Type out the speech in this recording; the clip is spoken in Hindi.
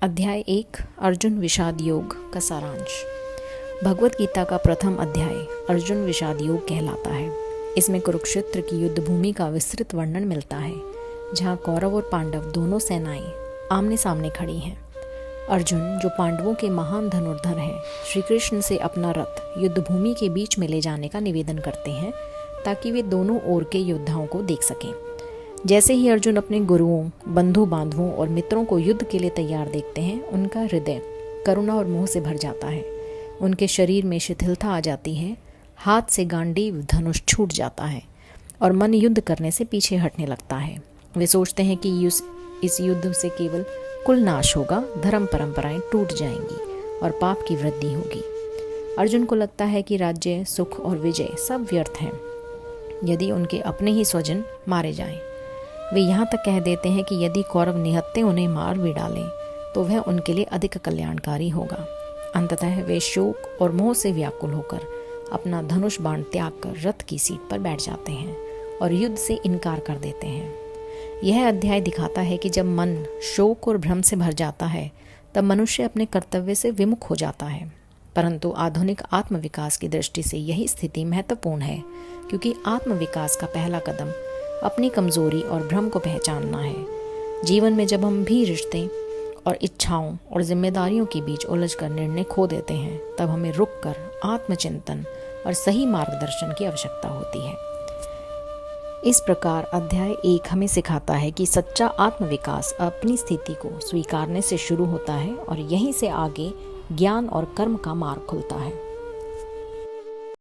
अध्याय 1 अर्जुन विषाद योग का सारांश। भगवत गीता का प्रथम अध्याय अर्जुन विषाद योग कहलाता है। इसमें कुरुक्षेत्र की युद्ध भूमि का विस्तृत वर्णन मिलता है, जहाँ कौरव और पांडव दोनों सेनाएं आमने सामने खड़ी हैं। अर्जुन, जो पांडवों के महान धनुर्धर हैं, श्री कृष्ण से अपना रथ युद्ध भूमि के बीच में ले जाने का निवेदन करते हैं, ताकि वे दोनों ओर के योद्धाओं को देख सकें। जैसे ही अर्जुन अपने गुरुओं, बंधु बांधवों और मित्रों को युद्ध के लिए तैयार देखते हैं, उनका हृदय करुणा और मोह से भर जाता है। उनके शरीर में शिथिलता आ जाती है, हाथ से गांडीव धनुष छूट जाता है और मन युद्ध करने से पीछे हटने लगता है। वे सोचते हैं कि इस युद्ध से केवल कुल नाश होगा, धर्म परंपराएं टूट जाएंगी और पाप की वृद्धि होगी। अर्जुन को लगता है कि राज्य, सुख और विजय सब व्यर्थ हैं यदि उनके अपने ही स्वजन मारे जाएं। वे यहाँ तक कह देते हैं कि यदि कौरव निहत्थे उन्हें मार भी डालें तो वह उनके लिए अधिक कल्याणकारी होगा। अंततः वे शोक और मोह से व्याकुल होकर अपना धनुष बाण त्याग कर रथ की सीट पर बैठ जाते हैं और युद्ध से इनकार कर देते हैं। यह अध्याय दिखाता है कि जब मन शोक और भ्रम से भर जाता है, तब मनुष्य अपने कर्तव्य से विमुख हो जाता है। परंतु आधुनिक आत्मविकास की दृष्टि से यही स्थिति महत्वपूर्ण है, क्योंकि आत्मविकास का पहला कदम अपनी कमजोरी और भ्रम को पहचानना है। जीवन में जब हम भी रिश्ते और इच्छाओं और जिम्मेदारियों के बीच उलझकर निर्णय खो देते हैं, तब हमें रुककर आत्मचिंतन और सही मार्गदर्शन की आवश्यकता होती है। इस प्रकार अध्याय 1 हमें सिखाता है कि सच्चा आत्मविकास अपनी स्थिति को स्वीकारने से शुरू होता है और यहीं से आगे ज्ञान और कर्म का मार्ग खुलता है।